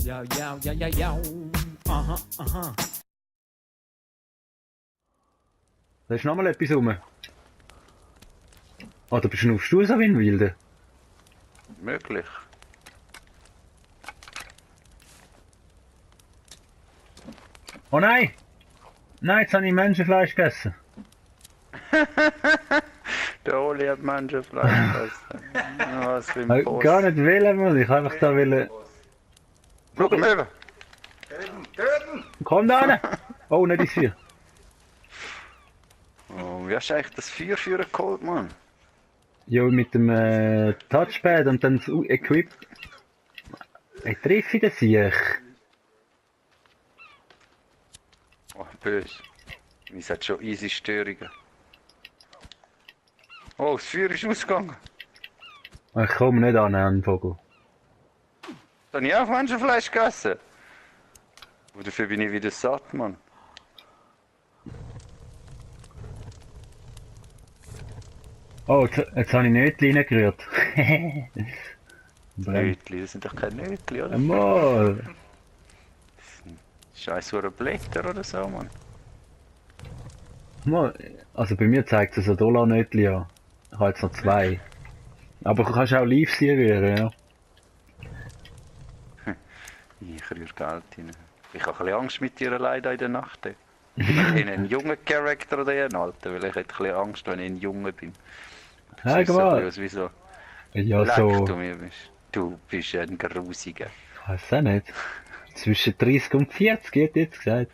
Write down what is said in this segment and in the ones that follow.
Ja, ja, ja, ja, ja. Aha, aha. Da ist noch mal etwas rum. Ah, da bist du auf Stuhl so wie ein Wilder. Möglich. Oh nein! Nein, jetzt habe ich Menschenfleisch gegessen. Der Oli hat Menschenfleisch gegessen. Was für ein Boss. Gar nicht wählen, Mann. Ich einfach da will. Schau mal eben. Komm da hin! Oh, nicht ins Feuer. Oh, wie hast du eigentlich das Feuer für geholt, Mann? Ja, mit dem Touchpad und dann das Equip. Ich treffe den Sieg. Oh, böse. Es hat schon easy Störungen. Oh, das Feuer ist ausgegangen. Ich komme nicht an, Vogel. Da habe ich auch Menschenfleisch gegessen. Und dafür bin ich wieder satt, Mann. Oh, jetzt habe ich Nötli reingerührt. Nötli, das sind doch keine Nötli, oder? Einmal. Scheiß oder Blätter oder so, Mann. Also bei mir zeigt es ein $-Nötli an. Ich habe jetzt noch 2. Aber du kannst auch Leaves hier rühren, ja. Ich rühre Geld rein. Ich habe ein bisschen Angst mit dir leider in der Nacht. Bin ich ein junger Charakter oder ein alter? Weil ich hätte ein bisschen Angst, wenn ich ein Junge bin. Du Ja, siehst so ein mal. bisschen aus wie so... Ja, Leck, so. du bist ein Grusiger. Ich weiß auch nicht. Zwischen 30 und 40, hat jetzt gesagt.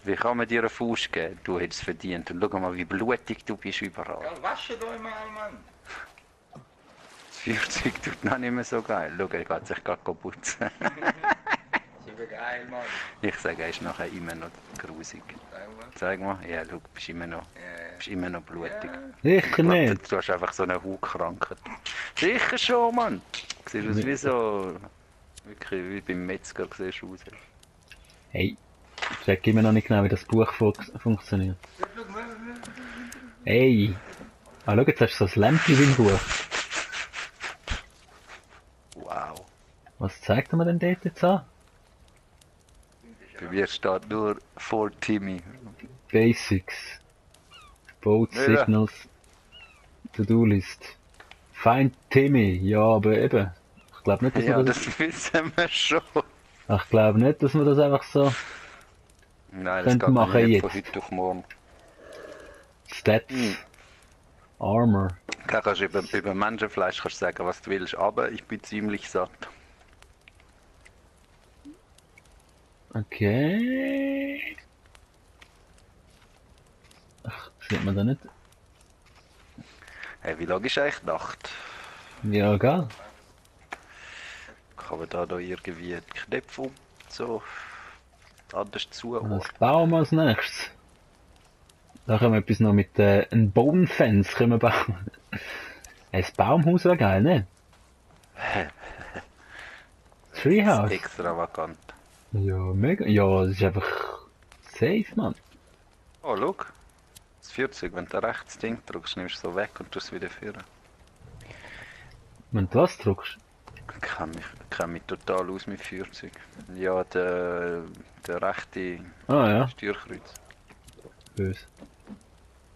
Wie kann man dir einen Fuß geben? Du hättest es verdient. Und schau mal, wie blutig du bist überall. Ja, wasche doch mal, Mann. Das 40 tut noch nicht mehr so geil. Schau, er geht sich gerade putzen. Das ist geil, Mann. Ich sage, er ist nachher immer noch grusig. Zeig mal. Ja, schau, bist immer noch blutig. Sicher nicht. Du hast einfach so eine Hautkrankheit. Sicher schon, Mann. Du siehst aus wie so... Wirklich, wie beim Metzger siehst du aus. Hey. Ich check immer noch nicht genau, wie das Buch funktioniert. Hey. Ah, schau, jetzt hast du so ein Lämpchen im Buch. Wow. Was zeigt er mir denn dort jetzt an? Bei mir steht nur for Timmy. Basics. Boat Ja. Signals. To-Do-List. Find Timmy. Ja, aber eben. Ich glaube nicht, dass Ja, wir das... das wissen wir schon. Ich glaube nicht, dass wir das einfach so... Nein, das Könnte geht machen nicht jetzt. von heute auf morgen. Stats. Armor. Klar, kannst du über Menschenfleisch kannst du sagen, was du willst, aber ich bin ziemlich satt. Okay. Ach, sieht man da nicht? Hey, wie lange ist eigentlich Nacht? Ja, egal. Kann man da irgendwie die Knöpfe so anders Was zuordnen? bauen wir als nächstes? Da können wir etwas noch mit einem Bone-Fence können wir bauen. Ein Baumhaus wäre geil, ne? Treehouse. Extravagant. Ja, mega. Ja, das ist einfach safe, Mann. Oh, schau. Das 40, wenn du rechts Ding drückst, nimmst du so weg und tust es wieder führen. Wenn du was drückst. Ich kenn mich total aus mit 40. Ja, der rechte Ah ja, Steuerkreuz. böse.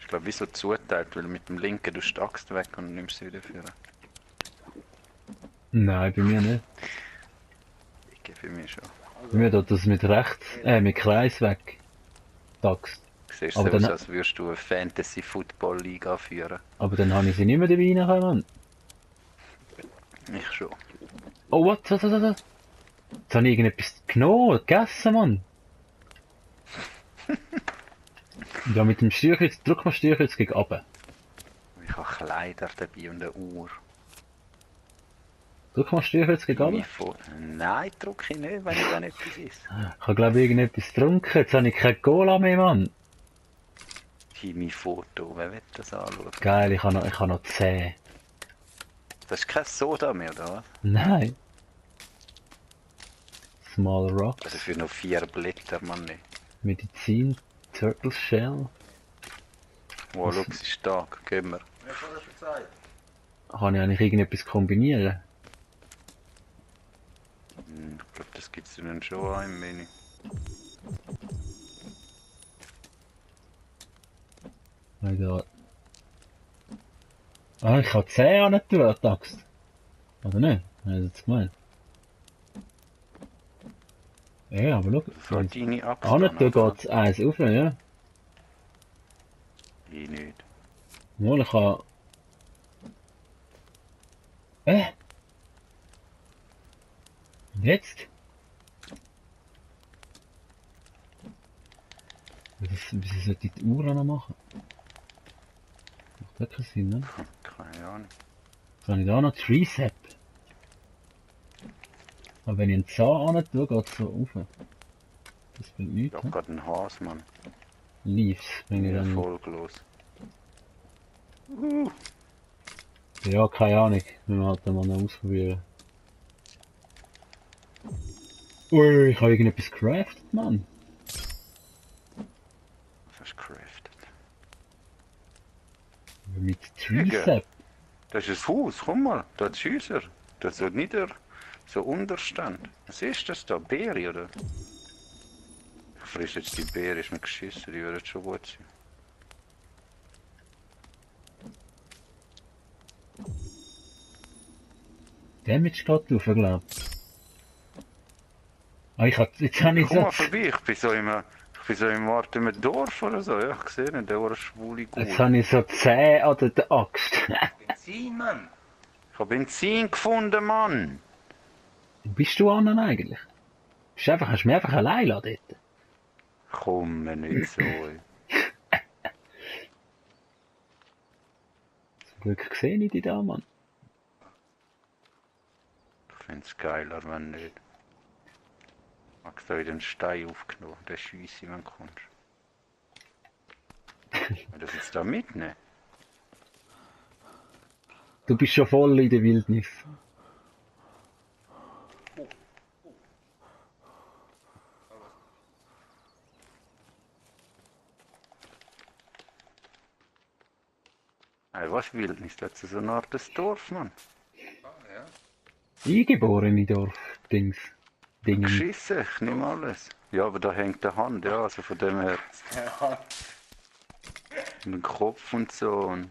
Ich glaube, wie so zuteilt, weil mit dem linken du die Axt weg und nimmst sie wieder führen. Nein, bei mir nicht. Ich gebe für mich schon. Bei mir tut das mit rechts, mit Kreis weg. Taxt. Du siehst Aber so aus, dann- als würdest du eine Fantasy-Football-Liga führen. Aber dann habe ich sie nicht mehr dabei reingekommen, Mann. Ich schon. Oh, was? Jetzt habe ich irgendetwas genommen, gegessen, Mann. Ja, mit dem Steuerkreuz, drück mal Steuerkreuz gegen runter. Ich habe Kleider dabei und eine Uhr. Drück mal Steuerkreuz gegen runter. Nein, drücke ich nicht, wenn ich dann etwas ist. Ich habe glaube ich irgendetwas getrunken, jetzt habe ich keine Cola mehr, Mann. Timmy-Foto, wer will das anschauen? Geil, ich habe noch 10. Das ist kein Soda mehr, oder was? Nein. Small Rock, Also für noch 4 Blätter, Mann. Nicht. Medizin, Turtle Shell. Oh, schau, es ist stark, gehen wir. Wer hat das gesagt? Kann ich eigentlich irgendetwas kombinieren? Ich glaube, das gibt's dann schon auch im Menü. Da. Ah, ich kann 10 an nicht tun, die Axt. Oder nicht? Habe ich jetzt gemeint. Ja, aber schau. Das war deine Axt. An nicht tun oder? geht's eins auf, ja. Ich nicht. Mal, ich kann... Und jetzt? Wieso sollte ich die Uhr noch machen? Macht das keinen Sinn, ne? Keine Ahnung. Kann ich da noch das Reset? Aber wenn ich einen Zahn an tue, geht's so rauf. Das bringt Ich nichts, hab ne? grad einen Has, Mann. Leaves, wenn ich Ja, dann... folglos. Ja, keine Ahnung. Wir werden halt mal noch ausprobieren. Ui, ich habe irgendetwas craftet, Mann. Was hast du craftet? Mit Tricep. Das ist ein Haus, komm mal. Da ist Häuser. Da ist so so Unterstand. Was ist das da? Beere, oder? Ich frisch jetzt die Beere, ist mir geschissen, die würden schon gut sein. Damage geht rauf, glaub ich. Ah, jetzt habe ich Komm mal so... vorbei, ich bin so im Warten im Dorf oder so. Ja, ich sehe nicht, der war schwule Gute. Jetzt habe ich so 10 an der Axt. Benzin, Mann. Ich habe Benzin gefunden, Mann. Wo bist du an eigentlich? Hast du mich einfach allein lassen dort? Komm mir nicht so. Ey. Zum Glück sehe ich dich da, Mann. Ich find's geiler, wenn nicht. Magst du den Stein aufgenommen, der Scheisse, wenn du kommst. Wenn das jetzt da mitnehmen? Du bist schon voll in der Wildnis. Hey, was Wildnis? Das ist so eine Art des Dorf, Mann. Ah, ja. Eingeborene Dorf-Dings. Dingen. Geschissen, ich nehme alles. Ja, aber da hängt der Hand, ja, also von dem her. Ja. Und den Kopf und so. Und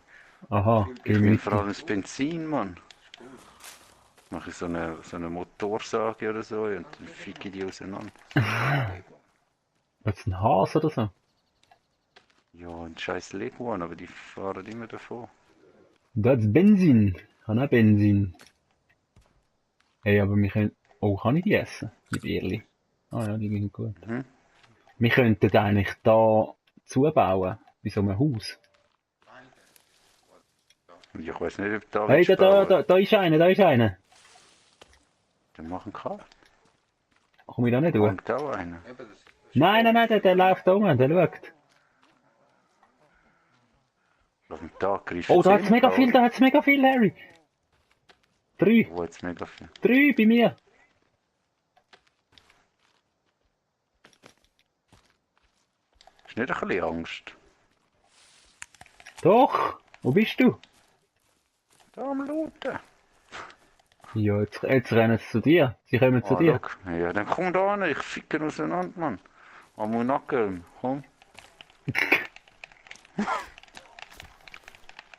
Aha, ich nehme gemütlich. vor allem das Benzin, Mann. Mache ich so eine Motorsage oder so und dann ficke ich die auseinander. Jetzt ein Hase oder so? Ja, ein scheiß Leguan, aber die fahren immer davon. Das ist Benzin. Ich habe auch Benzin. Hey, aber wir können... Oh, kann ich die essen? Mit Ehrli. Ah ja, die gehen gut. Mhm. Wir könnten eigentlich da zubauen. Bei so einem Haus. Ich weiß nicht, ob da Hey, willst bauen. da ist einer, da ist einer. Dann machen kann. Komm ich da nicht durch? Kommt auch einer. Eben, das Nein, der läuft da rum, der schaut. Auf dem Tag greift Oh, da hat's mega viel, Harry. 3, Wo jetzt mega viel? 3 bei mir. Ist nicht ein bisschen Angst? Doch, wo bist du? Da am Looten. Ja, jetzt rennen sie zu dir. Sie kommen zu dir. Schau. Ja, dann komm da hin, ich ficke auseinander, Mann. Am Nacken, komm.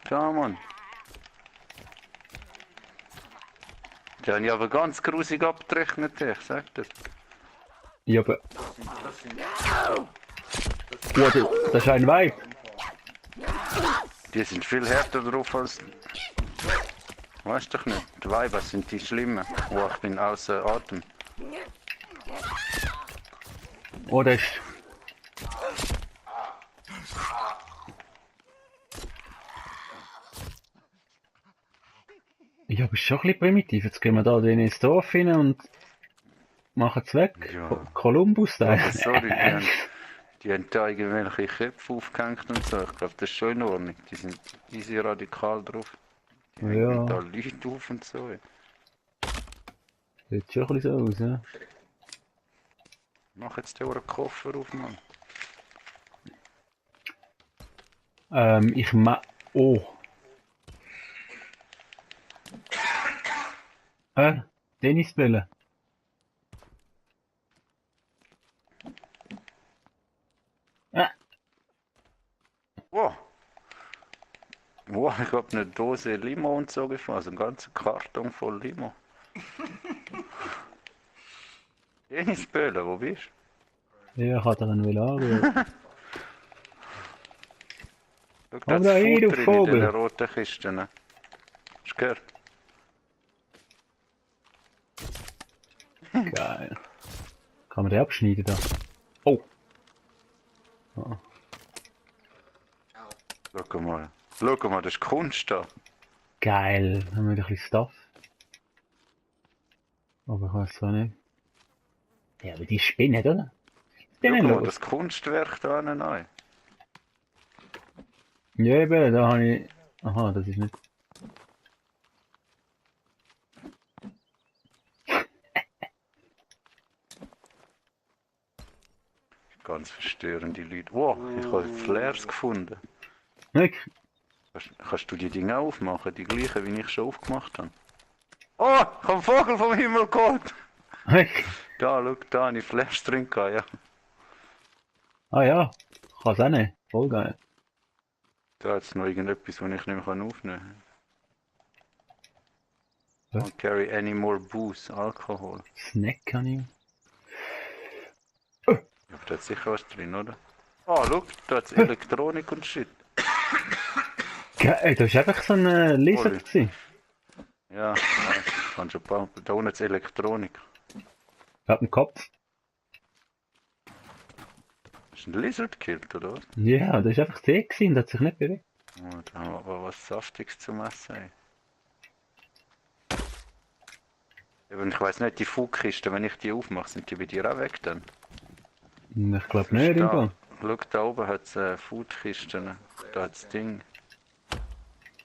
Schau, Mann. Die haben ja aber ganz grusig abgerechnet, ich sag dir. Ja, aber... das sind Oh, das ist ein Weib. Die sind viel härter drauf als... Weißt du nicht? Die Weiber sind die Schlimmen. Oh, ich bin außer Atem. Oh, das ist... Ja, aber ist schon ein bisschen primitiv. Jetzt gehen wir da ins Dorf hin und machen es weg. Ja. Columbus da. Aber sorry, die haben da irgendwelche Köpfe aufgehängt und so. Ich glaube, das ist schon in Ordnung. Die sind easy radikal drauf. Die Ja. hängen da Leute auf und so. Sieht schon ein bisschen so aus, ja. Mach jetzt den Koffer auf, Mann. Oh. Tennisbälle. Wow, ich hab eine Dose Limo und so gefahren, also einen ganzen Karton voll Limo. Dennis Böhler, wo bist Ja, ich hatte dann will anrufen. du? Schau, Komm da da ist rein, Food du drin in Vogel. diesen roten Kisten. Hast du gehört? Geil. Kann man den abschneiden da? Oh. Ah. Schau mal. Schau mal, das ist Kunst da. Geil. Dann haben wir ein bisschen Stuff. Aber ich weiß zwar nicht. Ja, aber die spinnen, oder? Schau Spinnen mal, los. das Kunstwerk da neu. Ja, eben, da habe ich... Aha, das ist nicht... Ganz verstörende Leute. Wow, ich habe Flares gefunden. Wirklich? Kannst du die Dinge aufmachen? Die gleichen, wie ich schon aufgemacht habe. Oh, ich habe einen Vogel vom Himmel geholt. Wirklich? Da, schau, da habe ich Flares drin gehabt, ja. Ah ja. Kann's auch nicht. Voll geil. Da hat es noch irgendetwas, was ich nicht mehr aufnehmen kann. Was? Don't carry any more booze, Alkohol. Snack kann ich. Ja, aber da hat sicher was drin, oder? Ah, schau, da hat Elektronik und Shit. Geil, das war einfach so ein Lizard Oli. gewesen. Ja, nein, kannst du ein paar. Da unten ist Elektronik. Hat einen Kopf. Ist ein Lizard gekillt, oder was? Ja, das war einfach der gewesen, der hat sich nicht bewegt. Oh, da haben wir aber was Saftiges zum Essen. Ey. Eben, ich weiss nicht, die Foodkisten, wenn ich die aufmache, sind die bei dir auch weg dann? Ich glaube nicht, im Da, Fall. schau, da oben hat es Foodkisten. Da hat das Ding.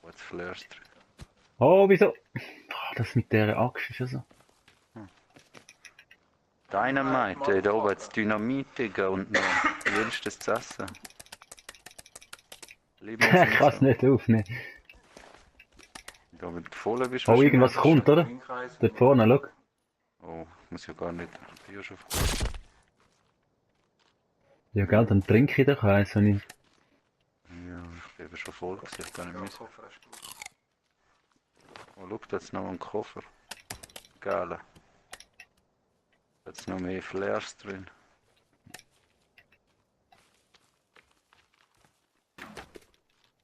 Wo hat Flares drin? Oh, wieso? Oh, das mit der Axt ist ja so. Dynamite, ey, da oben hat es Dynamit, Digga, und noch jenstes zu essen. Limos Ich und kann es so. nicht aufnehmen. Da, wenn du voll bist, Oh, wahrscheinlich irgendwas schon. kommt, oder? Dort vorne, schau. Oh, ich muss ja gar nicht. Ich bin ja schon Ja, gell, dann trinke ich doch eins, wenn ich... Ja, ich bin eben schon voll gewesen, ich kann nicht müssen. Oh, schau, da ist noch ein Koffer. Geil. Da ist noch mehr Flares drin.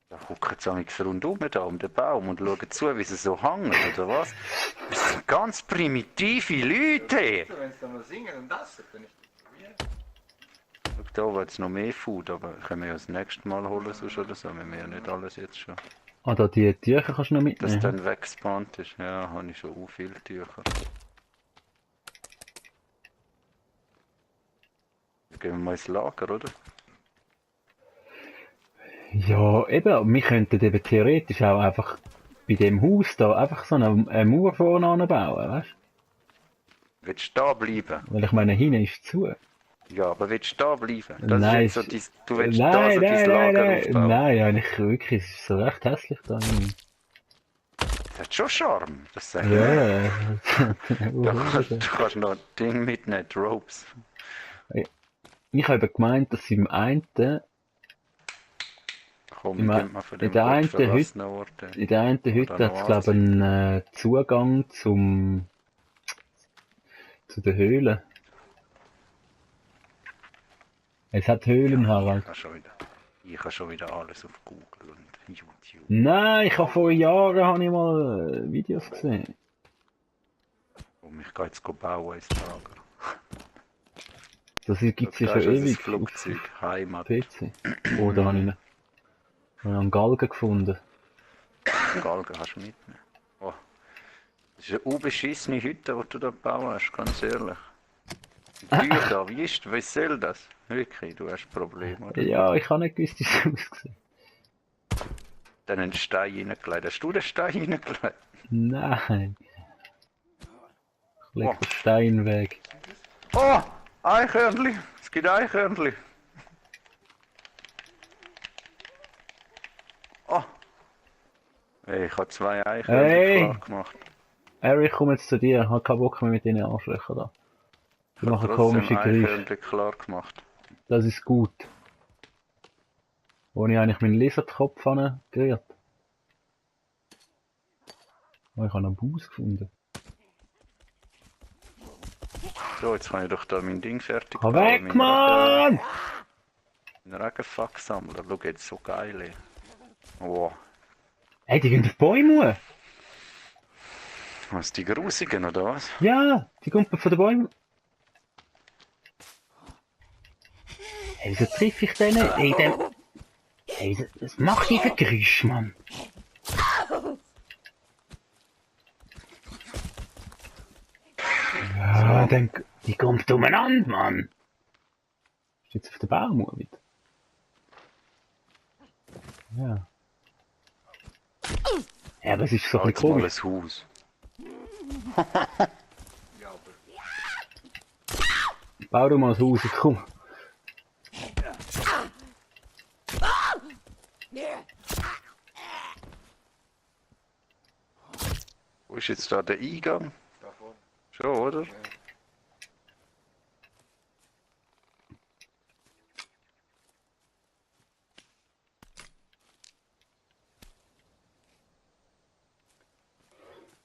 Da gucken sie amigs rundum da um den Baum und schauen zu, wie sie so hängen, oder was? Das sind ganz primitive Leute hier. Wenn sie dann mal singen und essen, bin ich probieren. Schau, da oben hat es noch mehr Food, aber können wir ja das nächste Mal holen sonst oder so. Wir haben ja nicht alles jetzt schon. Ah, da die Tücher kannst du noch Dass mitnehmen. dann weggespannt ist, ja, habe ich schon viele Tücher. Jetzt gehen wir mal ins Lager, oder? Ja, eben, aber wir könnten eben theoretisch auch einfach bei dem Haus da einfach so eine Mauer vorne anbauen, weißt du? Willst du da bleiben? Weil ich meine, hinten ist zu. Ja, aber willst du da bleiben? Das Nein, ist jetzt so du willst nein, da so nein, dein nein, Lager nein, aufbauen. nein, eigentlich wirklich, es ist so recht hässlich da. Das hat schon Charme, das sage ich. Ja, Du kannst noch ein Ding mitnehmen, die Ropes. ich habe gemeint, dass im einen, Komm, Ich wir mein, gehen mal von in dem der einen gottverlassenen Ort. in der einen Hütte Oder hat es, glaube ich, einen Zugang zu den Höhlen. Es hat Höhlen, Harald. Ich habe schon wieder alles auf Google und YouTube. Nein, ich habe vor Jahren habe ich mal Videos gesehen. Und ich gehe jetzt bauen ins Lager. Das gibt es ja Da schon ist unser ewig Flugzeug, Heimat. auf PC. Oh, da habe ich einen Galgen gefunden. Galgen hast du mitnehmen. Oh. Das ist eine unbeschissene Hütte, die du da bauen hast, ganz ehrlich. Die Tür da, wie soll das? Wirklich, du hast Probleme, oder? Ja, ich habe nicht gewusst, wie es aussieht. Dann einen Stein reingelegt. Hast du den Stein reingelegt? Nein. Ich leg Oh. den Stein weg. Oh! Eichhörnli! Es gibt Eichhörnli! Oh! Hey, ich habe 2 Eichhörnli Hey. klar gemacht. Eric, komm jetzt zu dir. Ich habe keinen Bock mehr mit denen anschlechen da. Die Ich habe machen trotzdem komische Geräusche. Eichhörnli klar gemacht. Das ist gut. Wo ich eigentlich meinen Lizardkopf gerührt. Oh, ich habe noch einen Bus gefunden. So, jetzt kann ich doch da mein Ding fertig Komm bauen. weg, Mann! Mein Regenfuck sammeln. Schau jetzt, so geil. Ey. Wow. Hey, die gehen auf Bäume. Was, die Grusigen oder was? Ja, die kommen von den Bäumen. Hey, wieso treffe ich den nicht? Hey, hey, was macht die für Geräusch, Mann? Ja, dann, die kommt umeinander, Mann. Ist jetzt auf den Baum wieder? Ja. Ja, aber es ist so ein Jetzt bisschen mal komisch. ein Haus. Ja, aber Bau du mal das Haus, komm. Wo ist jetzt da der Eingang? da vorne. Schon, oder?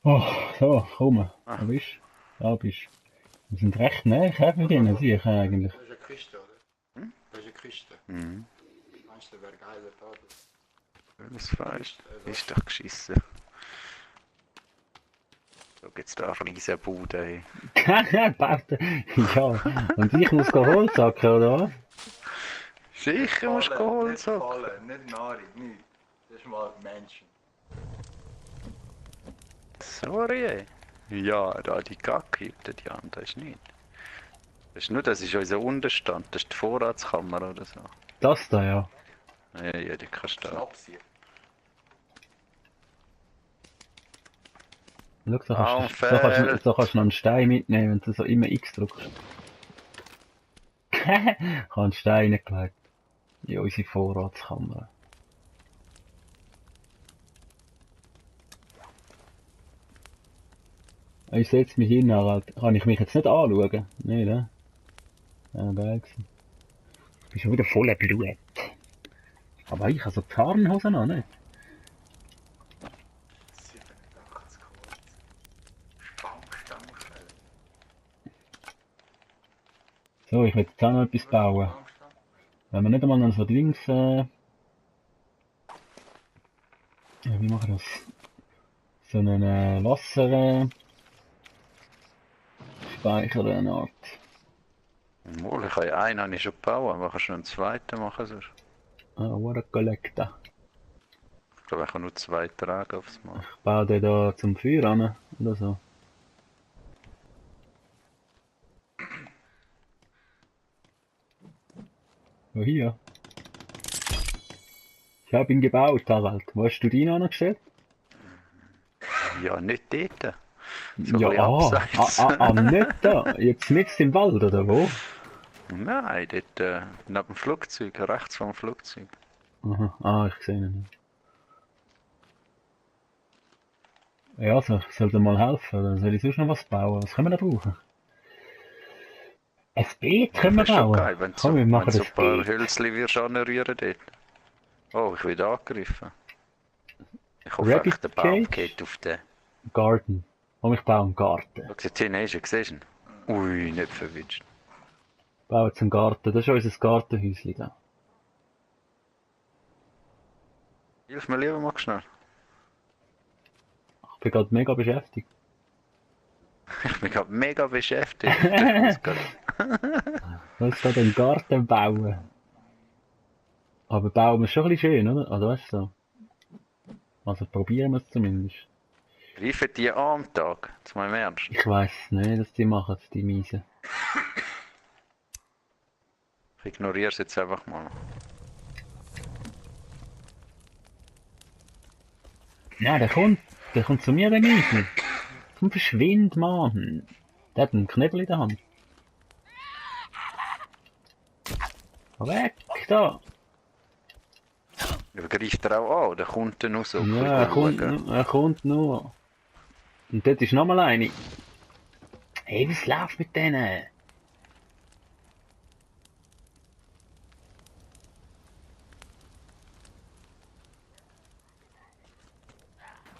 Oh, so, komm. Da bist du. Da bist du. Wir sind recht nah, für den, sehe ich eigentlich. Das ist eine Kiste, oder? Das ist eine Kiste. Mhm. Meinst du, wäre geiler da? Das falsch. Ist doch geschissen. So geht's da eine riesen Bude. Ey. Baut- ja, und ich muss Holz hacken, oder was? Sicher musst du Holz Nicht haben. Fallen, nicht Nahrung, nicht. Das ist mal Menschen. Sorry, ey. Ja, da die Kacke hebt die an, das ist nicht. Das ist nur, das ist unser Unterstand, das ist die Vorratskammer oder so. Das da, ja. Ja, ja, die kannst du da. Schnaps hier. Schau, Baumfeld. so kannst du noch einen Stein mitnehmen, wenn du so immer X drückst. Ich habe einen Stein gelegt. In unsere Vorratskammer. Ich setze mich hin, aber kann ich mich jetzt nicht anschauen? Nein, ne? Ja, geil gewesen. Ich bin schon wieder voller Blut. Aber ich habe so Tarnhosen an, nicht? 87 Holz. Stammstelle. So, ich will jetzt auch noch etwas bauen. Wenn wir nicht einmal noch so Dings, ja, wie machen wir das? So einen Wasser, Speicher, eine Art. Wohl, ich habe einen habe ich schon gebaut, aber kannst du noch einen zweiten machen sonst? Water Collector. Ich glaube, ich kann nur 2 tragen aufs Mal. Ich baue den da zum Feuer an, oder so. Oh, hier. Ich habe ihn gebaut, Harald. Wo hast du den angestellt? Ja, nicht dort. So Ja, ein bisschen abseits. nicht da. Jetzt mitten im Wald, oder wo? Nein, dort neben dem Flugzeug, rechts vom Flugzeug. Aha, ich sehe ihn nicht. Ja, also, sollte mal helfen, oder soll ich sonst noch was bauen? Was können wir da brauchen? Ein Beet können wir Das ist schon bauen. geil, wenn Komm, wir machen so das ein paar Beet. Hölzli wirst anrühren dort. Oh, ich werde angegriffen. Ich hoffe Rabbit einfach, der Baum Cage? geht auf den. Garden. Komm, ich baue einen Garten. Schau, jetzt hinten ist er, siehst du ihn? Ui, nicht verwünscht. Baue jetzt einen Garten. Das ist unser Gartenhäuschen da. Hilf mir lieber mal schnell. Ich bin gerade mega beschäftigt. Ich bin gerade mega beschäftigt. Ich muss grad- Ich muss gerade einen Garten bauen. Aber bauen wir es schon ein bisschen schön, oder? Also weißt du so. Also probieren wir es zumindest. Greifen die an am Tag? Zu meinem Ernst? Ich weiss nicht, dass die machen, die Miesen. Ich ignoriere es jetzt einfach mal. Ja, der kommt zu mir, der Miesen. Komm, verschwind, Mann. Der hat einen Knebel in der Hand. Geh weg, da. Ja, greift er auch an oder kommt er nur so? Ja, er kommt nur. Und dort ist nochmal eine. Hey, was läuft mit denen?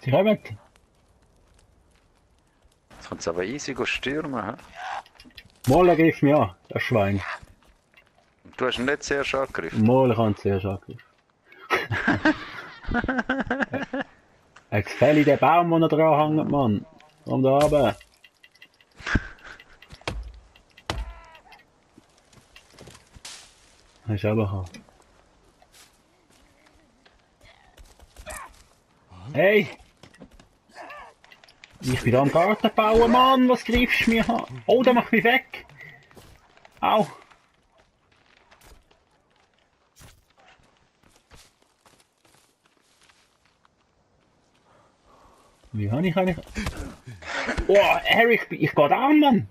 Sie kommen. kannst aber easy stürmen. He? Mal griff mich an, das Schwein. Du hast ihn nicht zuerst angegriffen. Mal kann es zuerst angreifen. Jetzt fäll ich den Baum, der dran hängt, Mann. Komm da runter. Hast du auch gehabt. Hey! Ich bin da am Garten bauen, Mann! Was greifst du mir an? Oh, der macht mich weg! Au! Wie habe ich eigentlich... Oh, Harry, ich geh down, Mann!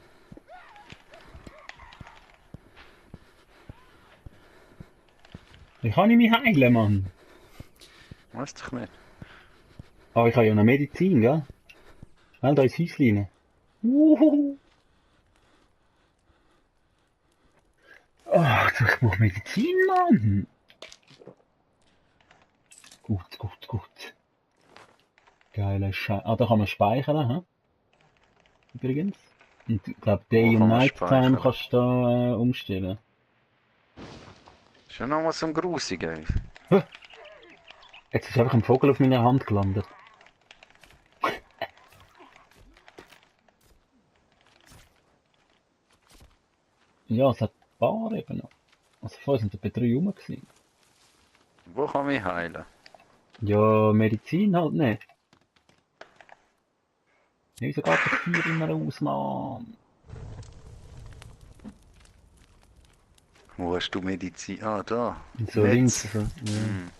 Wie kann ich mich heilen, Mann? Weißt du nicht? Aber ich habe ja noch Medizin, gell? Schnell da ins Häuschen rein. Ach, ich brauche Medizin, Mann! Gut, gut, gut. Geile Scheiße. Ah, da kann man speichern, hä? Übrigens. Und ich glaube, Day Wo und kann man Night Time speichern? kannst du da umstellen. Ist ja noch was zum Grusigen. Jetzt ist einfach ein Vogel auf meiner Hand gelandet. Ja, es hat ein paar eben noch. Also vorher sind etwa 3 rum gewesen. Wo kann ich heilen? Ja, Medizin halt nicht. Ja, wieso geht das Feuer immer aus, Mann? Wo hast du Medizin? Ah, da. So Netz. links. So, ja. Hm.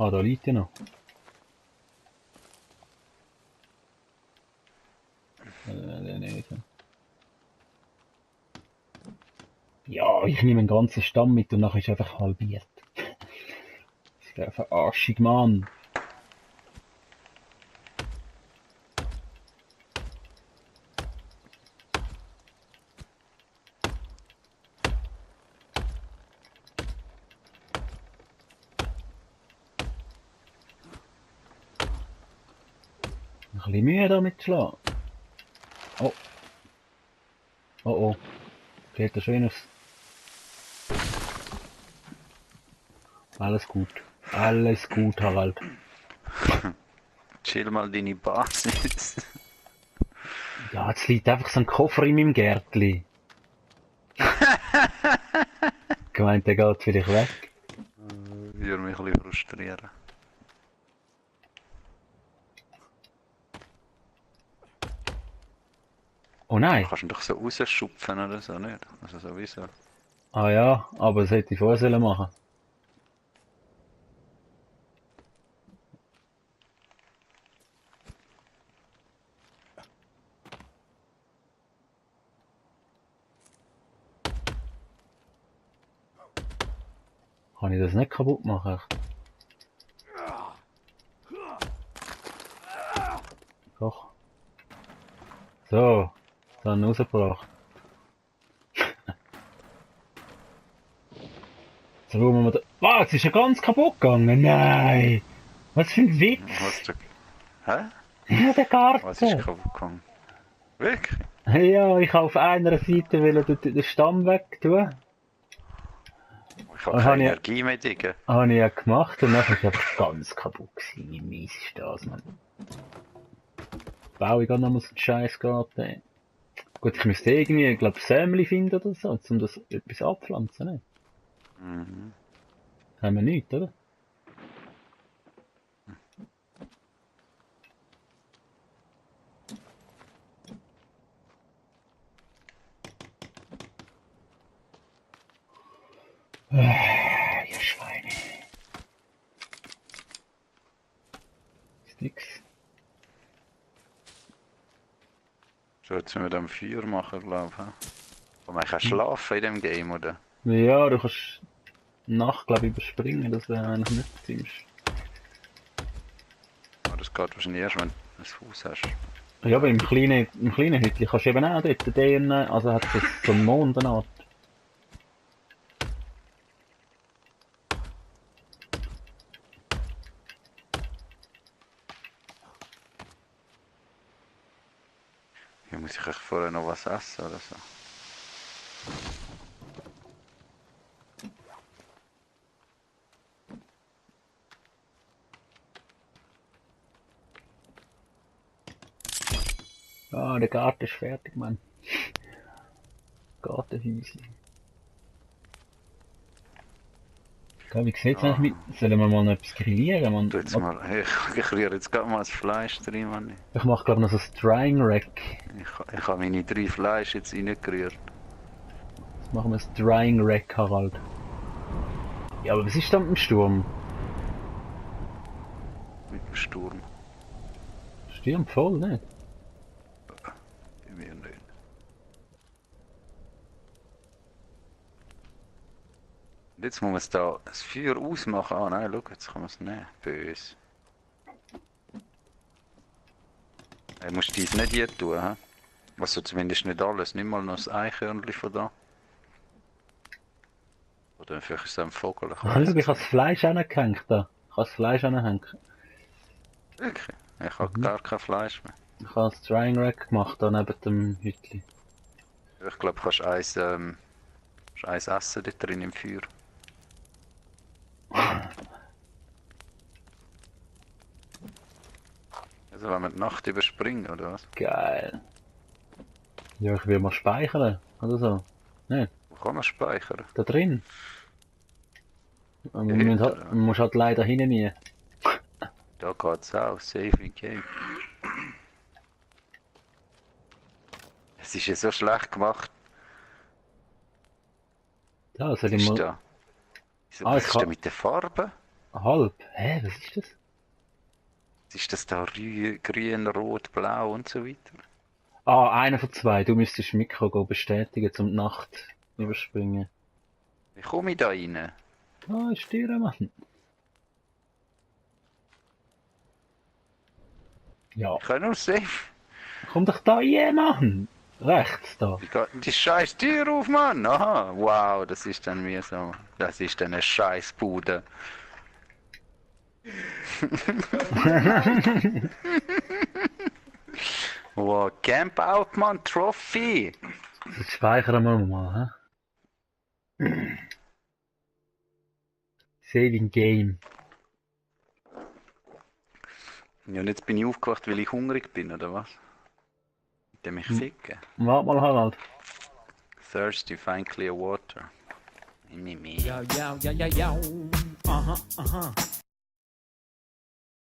Ah, da liegt ja noch. Nicht. Ja, ich nehme einen ganzen Stamm mit und nachher ist einfach halbiert. Das wäre verarschig, Mann. Ein bisschen Mühe damit zu schlagen. Oh. Oh oh. Geht da schön aufs... Alles gut. Alles gut, Harald. Chill mal deine Basis. Ja, jetzt liegt einfach so ein Koffer in meinem Gärtli. Gemeint, der geht vielleicht weg. Würde mich ein bisschen frustrieren. Oh nein. Du kannst ihn doch so rausschupfen oder so, nicht? Also sowieso. Ah ja, aber das hätte ich vorher sollen machen. Kann ich das nicht kaputt machen? Doch. So, dann rausgebracht. Jetzt schauen wir da. Was? Ist ja ganz kaputt gegangen? Nein! Was für ein Witz! Was du... Hä? Ja, der Was ist Garten! kaputt gegangen? Wirklich? Ja, ich habe auf einer Seite den Stamm weg tun. Ich habe Ah, keine habe Energie mehr, Digga. ich ja gemacht und dann ist es einfach ganz kaputt gewesen. Wie mies ist das, Mann? Baue ich gerade noch mal so einen Scheissgarten, ey. Gut, ich müsste irgendwie, ich glaube, Sämli finden oder so, um das etwas abpflanzen, ne? Mhm. Haben wir nichts, oder? Ihr Schweine. Ist nix. So, jetzt müssen wir dann Feuer machen, glaube ich. Aber man kann schlafen in dem Game, oder? Ja, du kannst Nacht, glaube ich, überspringen, das wäre eigentlich nicht ziemlich. Aber das geht wahrscheinlich erst, wenn du ein Haus hast. Ja, aber im kleinen Hütchen kannst du eben auch dort den, also hat es so einen Mond eine Art. Hier muss ich echt vorher noch was essen oder so. Ah, der Garten ist fertig, Mann. Gartenhäuschen. Gell, wie sieht's eigentlich mit? Sollen wir mal noch etwas grillieren, Mann? Du jetzt mal, hey, ich rühre jetzt gerade mal das Fleisch drin, Mann. Ich mach glaub noch so ein Drying Rack. Ich habe meine 3 Fleisch jetzt reingerührt. Jetzt machen wir ein Drying Rack, Harald. Ja, aber was ist da mit dem Sturm? Mit dem Sturm. Sturm voll, nicht? Bei mir nicht. Und jetzt muss man es da das Feuer ausmachen. Ah nein, schau, jetzt kann man es nehmen. Böse. Du musst dies nicht hier tun, hä? Also zumindest nicht alles. Nimm mal noch das Eichhörnchen von da. Oder vielleicht ist es ein Vogel. Ich habe das Fleisch angehängt da. Ich habe das Fleisch angehängt. Wirklich? Ich habe gar kein Fleisch mehr. Ich habe das Drying Rack gemacht, da neben dem Hütli. Ich glaube, du kannst eins essen dort drin im Feuer. Also wenn wir die Nacht überspringen, oder was? Geil. Ja, ich will mal speichern, oder so. Nicht? Wo kann man speichern? Da drin. Man, hinten, halt, man muss halt leider hinten nie. Da geht's auch, Saving Game. Es ist ja so schlecht gemacht. Ja, soll Was ich ist mal... da? Wieso, Ah, was ich ist kann- da mit den Farben? Halb? Hä, was ist das? Was ist das da? Grün, Rot, Blau und so weiter? Ah, einer von zwei. Du müsstest Mikro go bestätigen, zum die Nacht überspringen. Wie komme ich da rein? Ah, ist dir, Mann. Ja, Ich kann nur Save. komm doch da rein, Mann. Rechts da. Wie geht denn die scheiß Tür auf, Mann? Aha, wow, das ist dann mir so. Das ist dann eine Scheißbude. Wow, Camp Out, Mann, Trophy. Jetzt speichern wir mal, hä? Saving Game. Ja, und jetzt bin ich aufgewacht, weil ich hungrig bin, oder was? Mit dem ich ficke. Warte mal, Harald. Thirsty, find clear water. Yo, yo, yo, yo, yo. Uh-huh, uh-huh.